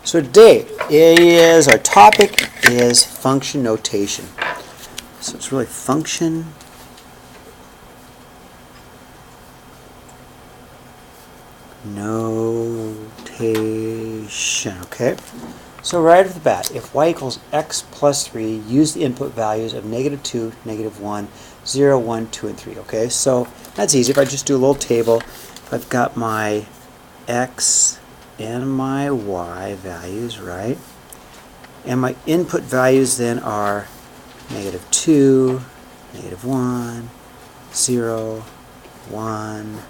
So today our topic is function notation. So it's really function notation, okay? So right off the bat, if y equals x plus 3, use the input values of -2, -1, 0, 1, 2, and 3, okay? So that's easy. If I just do a little table, if I've got my x and my y values, right? And my input values then are -2, -1, 0, 1,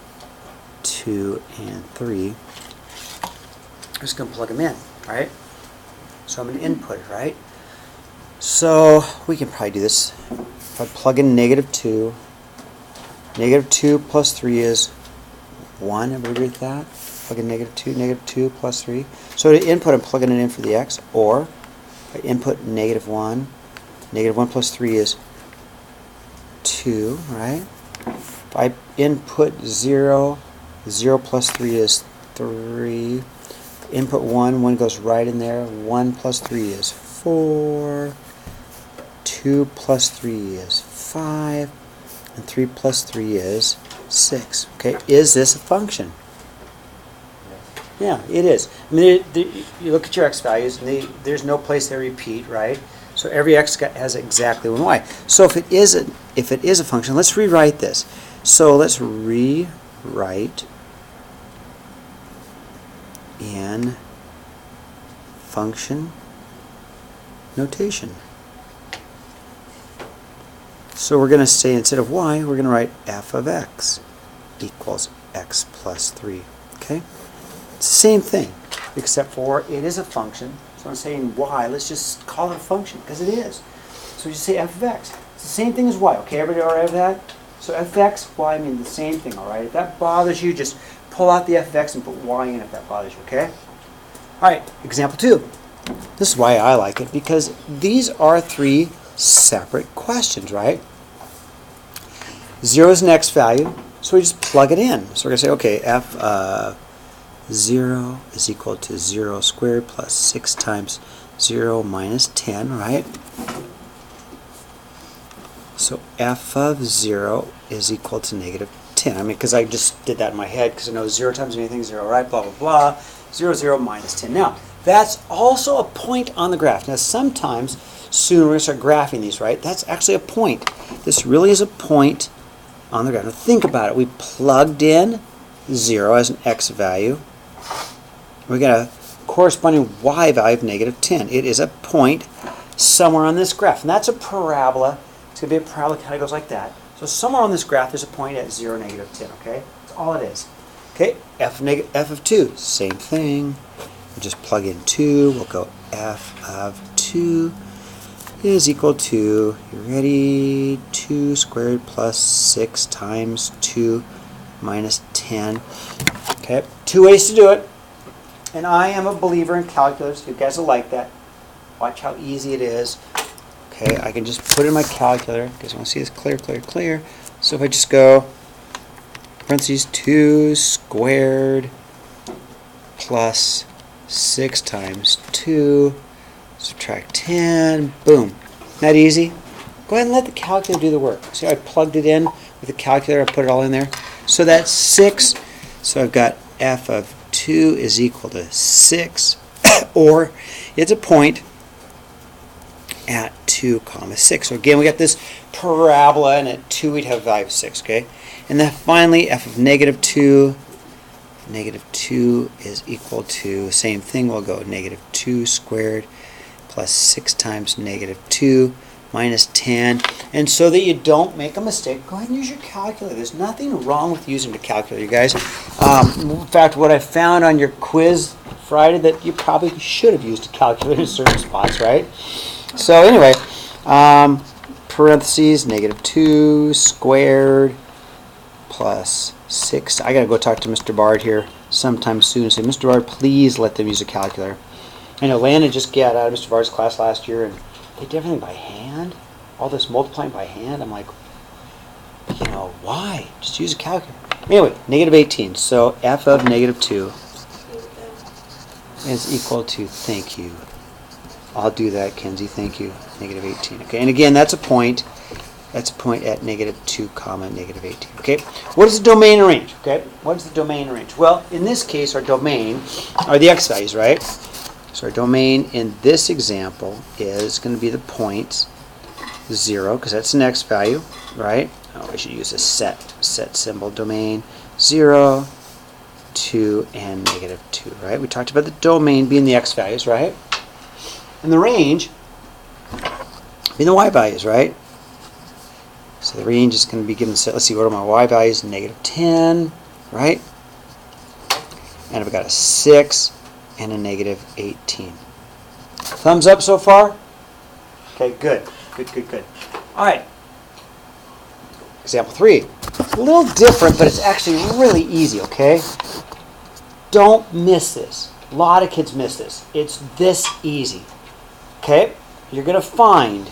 2, and 3. I'm just going to plug them in, right? So I'm going to input it, right? So we can probably do this. If I plug in -2, -2 plus 3 is 1. Everybody agree with that? Plug in -2 plus 3. So to input, I'm plugging it in for the x, or I input -1. -1 plus 3 is 2, right? If I input 0, 0 plus 3 is 3. Input 1, 1 goes right in there. 1 plus 3 is 4. 2 plus 3 is 5. And 3 plus 3 is 6. Okay, is this a function? Yeah, it is. I mean, you look at your x values, and there's no place they repeat, right? So every x has exactly one y. So if it is a function, let's rewrite this. So let's rewrite in function notation. So we're going to say, instead of y, we're going to write f of x equals x plus 3. Okay? It's the same thing, except for it is a function. So I'm saying y, let's just call it a function, because it is. So you just say f of x. It's the same thing as y. Okay, everybody all right with that? So f of x, y mean the same thing, all right? If that bothers you, just pull out the f of x and put y in if that bothers you, okay? All right, example 2. This is why I like it, because these are 3 separate questions, right? 0 is an x value, so we just plug it in. So we're going to say, okay, f of 0 is equal to 0 squared plus 6 times 0 minus 10, right? So f of 0 is equal to -10. I mean, because I just did that in my head, because I know 0 times anything, 0, right? Blah, blah, blah. 0, 0, minus 10. Now, that's also a point on the graph. Now, sometimes, soon we're going to start graphing these, right? That's actually a point. This really is a point on the graph. Now, think about it. We plugged in 0 as an x value. We got a corresponding y value of -10. It is a point somewhere on this graph. And that's a parabola. It's going to be a parabola that kind of goes like that. So somewhere on this graph, there's a point at 0, -10, okay? That's all it is. Okay, f of 2, same thing. We'll just plug in 2. We'll go f of 2 is equal to, you ready? 2 squared plus 6 times 2 minus 10. Okay, 2 ways to do it. And I am a believer in calculus. You guys will like that. Watch how easy it is. Okay, I can just put it in my calculator. You guys want to see this clear, clear, clear. So if I just go parentheses 2 squared plus 6 times 2, subtract 10, boom. Not easy? Go ahead and let the calculator do the work. See, I plugged it in with the calculator, I put it all in there. So that's 6. So I've got f of 2 is equal to 6, or it's a point at 2 comma 6. So again, we got this parabola, and at 2 we'd have a value of 6, okay? And then finally, f of -2, -2 is equal to, same thing, we'll go -2 squared plus 6 times -2 minus 10. And so that you don't make a mistake, go ahead and use your calculator. There's nothing wrong with using the calculator, you guys. In fact, what I found on your quiz Friday, that you probably should have used a calculator in certain spots, right? So anyway, parentheses, -2 squared plus 6. I got to go talk to Mr. Bard here sometime soon and say, Mr. Bard, please let them use a calculator. I know Landon just got out of Mr. Bard's class last year, and they did everything by hand. All this multiplying by hand. I'm like, you know, why? Just use a calculator. Anyway, -18. So f of -2 is equal to, thank you. I'll do that, Kenzie, thank you, negative 18. Okay, and again, that's a point. That's a point at negative 2 comma negative 18. Okay, what is the domain and range? Okay, what is the domain and range? Well, in this case, our domain are the x values, right? So our domain in this example is going to be the points 0, because that's an x value, right? Oh, I should use a set symbol. Domain 0, 2, and negative 2, right? We talked about the domain being the x values, right? And the range being the y values, right? So the range is going to be given, let's see, what are my y values? Negative 10, right? And I've got a 6 and a negative 18. Thumbs up so far? Okay, good. Good. All right. Example 3. A little different, but it's actually really easy, okay? Don't miss this. A lot of kids miss this. It's this easy. Okay? You're going to find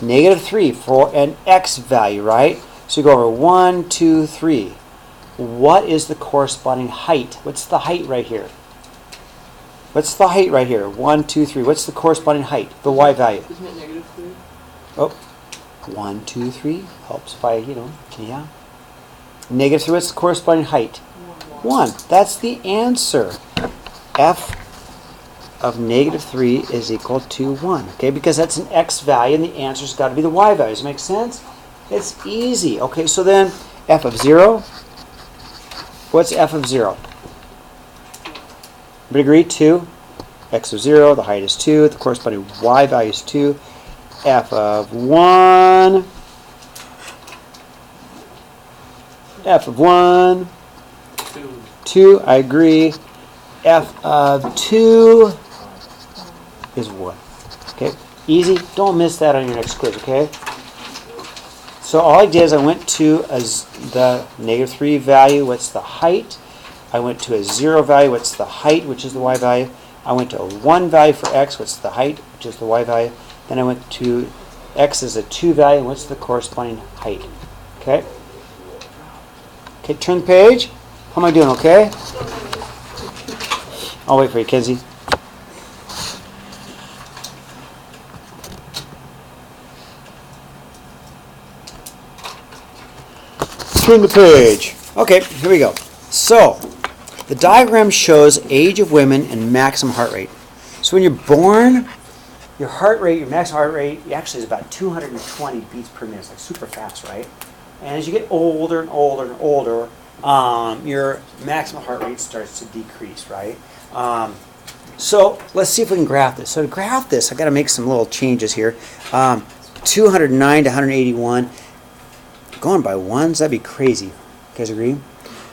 negative 3 for an x value, right? So you go over 1, 2, 3. What is the corresponding height? What's the height right here? What's the height right here? 1, 2, 3. What's the corresponding height? The y value. Isn't it negative 3? Oh, 1, 2, 3. Helps by, yeah. Negative 3, what's the corresponding height? 1. That's the answer. F of negative 3 is equal to 1. Okay, because that's an x value and the answer's got to be the y value. Does it make sense? It's easy. Okay, so then f of 0. What's f of 0? Everybody agree? 2. X of 0, the height is 2. The corresponding y value is 2. F of 1. F of 1. 2, I agree. F of 2 is 1. Okay, easy. Don't miss that on your next quiz, okay? So all I did is I went to the negative 3 value, what's the height? I went to a 0 value, what's the height, which is the y value? I went to a 1 value for x, what's the height, which is the y value? Then I went to x is a 2 value, what's the corresponding height? Okay? Okay, turn the page. How am I doing, okay? I'll wait for you, Kenzie. Turn the page. Okay, here we go. So, the diagram shows age of women and maximum heart rate. So when you're born, your heart rate, your maximum heart rate, actually is about 220 beats per minute. It's like super fast, right? And as you get older and older and older, your maximum heart rate starts to decrease, right? So let's see if we can graph this. So to graph this, I've got to make some little changes here. 209 to 181. Going by ones, that'd be crazy. You guys agree?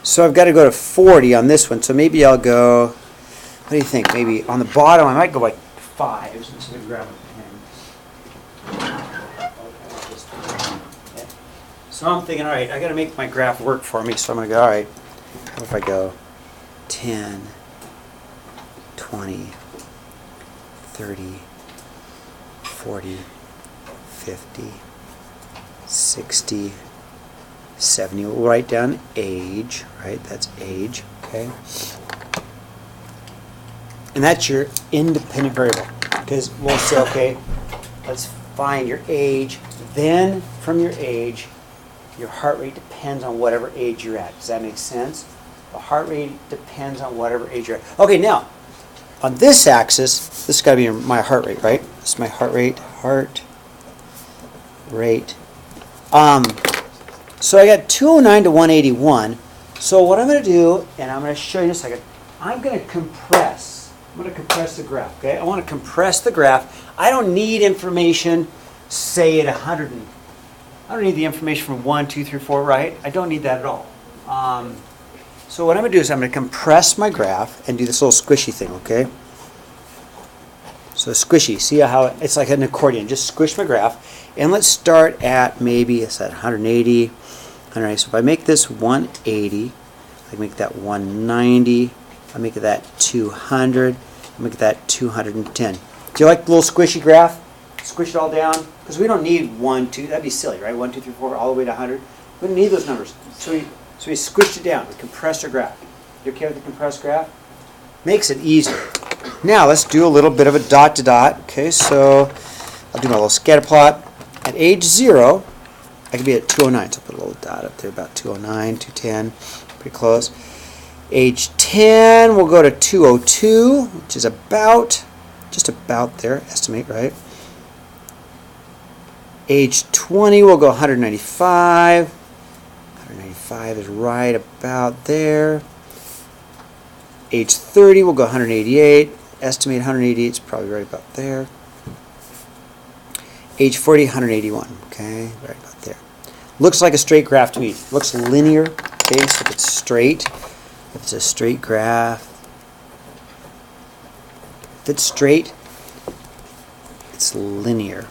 So I've got to go to 40 on this one. So maybe I'll go, what do you think? Maybe on the bottom, I might go like 5. So I'm going to grab a pen. So I'm thinking, all right, I got to make my graph work for me. So I'm going to go, all right, what if I go 10, 20, 30, 40, 50, 60, 70. We'll write down age, right? That's age, okay? And that's your independent variable. Because we'll say, okay, let's find your age. Then from your age, your heart rate depends on whatever age you're at. Does that make sense? The heart rate depends on whatever age you're at. Okay, now, on this axis, this has got to be my heart rate, right? This is my heart rate. So I got 209 to 181. So what I'm going to do, and I'm going to show you in a second, I'm going to compress. I'm going to compress the graph, okay? I want to compress the graph. I don't need information, say, at 100. I don't need the information from 1, 2, 3, 4, right? I don't need that at all. So what I'm going to do is I'm going to compress my graph and do this little squishy thing, okay? So squishy, see how it's like an accordion. Just squish my graph. And let's start at maybe, it's at 180. 180. So if I make this 180, I can make that 190. I make that 200. I make that 210. Do you like the little squishy graph? Squish it all down? Because we don't need 1, 2, that'd be silly, right? 1, 2, 3, 4, all the way to 100. We don't need those numbers. So we squished it down. We compressed our graph. You okay with the compressed graph? Makes it easier. Now let's do a little bit of a dot to dot. Okay, so I'll do my little scatter plot. At age 0, I could be at 209. So I'll put a little dot up there, about 209, 210, pretty close. Age 10, we'll go to 202, which is about, just about there, estimate, right? Age 20, we'll go 195. 195 is right about there. Age 30, we'll go 188. Estimate 188 is probably right about there. Age 40, 181. Okay, right about there. Looks like a straight graph to me. Looks linear. Okay, so if it's straight, if it's a straight graph, if it's straight, it's linear.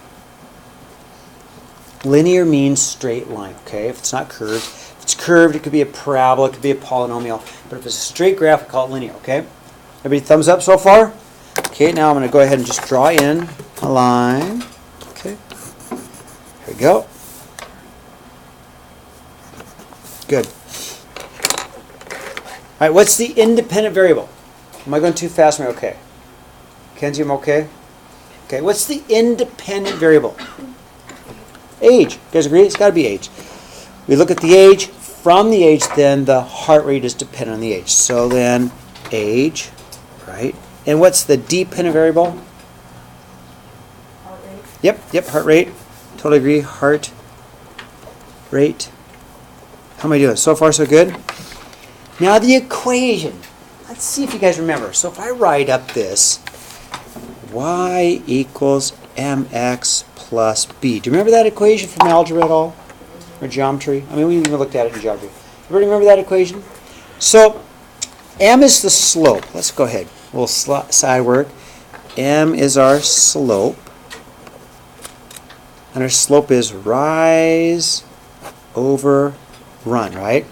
Linear means straight line. Okay, if it's not curved. If it's curved, it could be a parabola, it could be a polynomial. But if it's a straight graph, we call it linear. Okay, everybody thumbs up so far? Okay, now I'm going to go ahead and just draw in a line. Okay, here we go. Good. All right, what's the independent variable? Am I going too fast? Am I okay? Kenzie, am I okay? Okay, what's the independent variable? Age. You guys agree? It's got to be age. We look at the age. From the age, then the heart rate is dependent on the age. So then age, right? And what's the dependent variable? Heart rate. Yep, heart rate. Totally agree. Heart rate. How am I doing? So far, so good? Now the equation. Let's see if you guys remember. So if I write up this, y equals mx plus b. Do you remember that equation from algebra at all? Or geometry? I mean, we even looked at it in geometry. Everybody remember that equation? So m is the slope. Let's go ahead. We'll side work. M is our slope. And our slope is rise over run, right?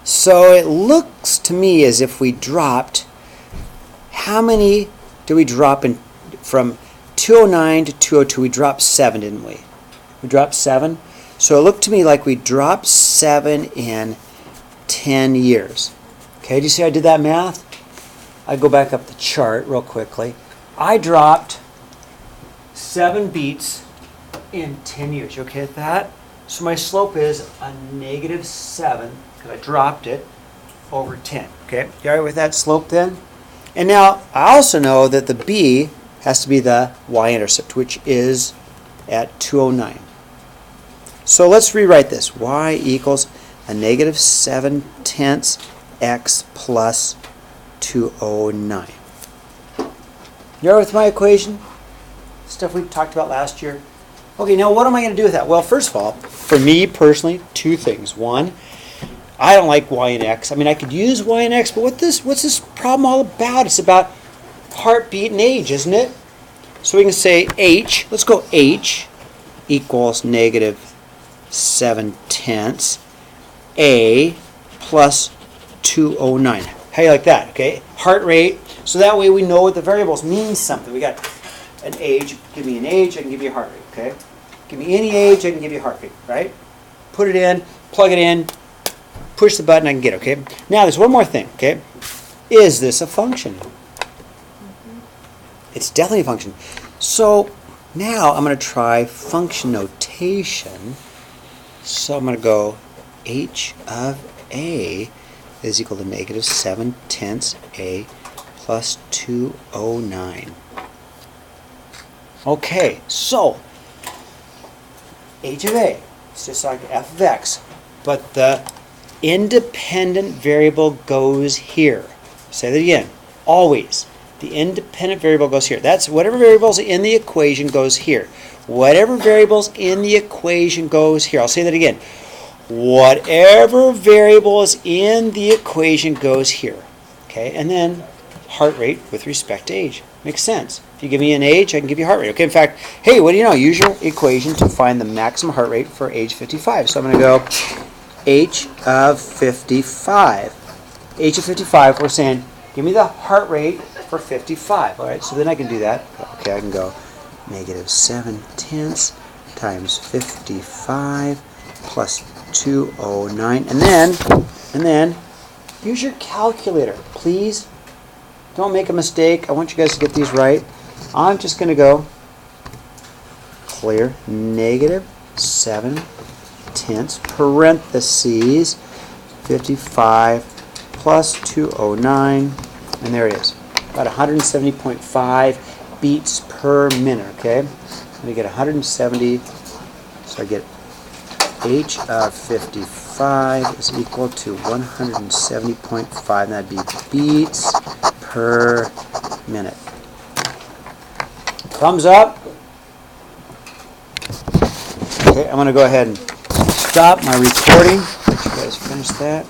So it looks to me as if we dropped, how many did we drop in from 209 to 202? We dropped 7, didn't we? We dropped 7. So it looked to me like we dropped 7 in 10 years. Okay, do you see I did that math? I go back up the chart real quickly. I dropped 7 beats in 10 years. You okay with that? So my slope is a -7 because I dropped it over 10. Okay, you all right with that slope then? And now I also know that the b has to be the y-intercept, which is at 209. So let's rewrite this. Y equals a -7/10 x plus 209. You all right with my equation? Stuff we talked about last year. Okay, now what am I going to do with that? Well, first of all, for me personally, 2 things. One, I don't like y and x. I mean, I could use y and x, but what's this problem all about? It's about heartbeat and age, isn't it? So we can say h, let's go h equals -7/10 a plus 209. How do you like that? Okay, heart rate. So that way we know what the variables mean something. We got an age. Give me an age, I can give you a heart rate. Okay, give me any age, I can give you a heart rate. Right? Put it in, plug it in, push the button, I can get it. Okay. Now there's one more thing. Okay, is this a function? It's definitely a function. So now I'm going to try function notation. So I'm going to go h of a is equal to -7/10 a plus 209. Okay, so h of a, it's just like f of x, but the independent variable goes here. Say that again, always. The independent variable goes here. That's whatever variables in the equation goes here. Whatever variables in the equation goes here. I'll say that again. Whatever variable is in the equation goes here. Okay, and then heart rate with respect to age. Makes sense. If you give me an age, I can give you heart rate. Okay, in fact, hey, what do you know? Use your equation to find the maximum heart rate for age 55. So I'm going to go h of 55. H of 55, we're saying, give me the heart rate for 55. All right, so then I can do that. Okay, I can go -7/10 times 55 plus 209, and then use your calculator, please. don't make a mistake. I want you guys to get these right. I'm just going to go clear -7/10 parentheses 55 plus 209, and there it is. About 170.5 beats per minute, okay? Let me get 170, so I get H of 55 is equal to 170.5, and that'd be beats per minute. Thumbs up. Okay, I'm going to go ahead and stop my recording. Let you guys finish that.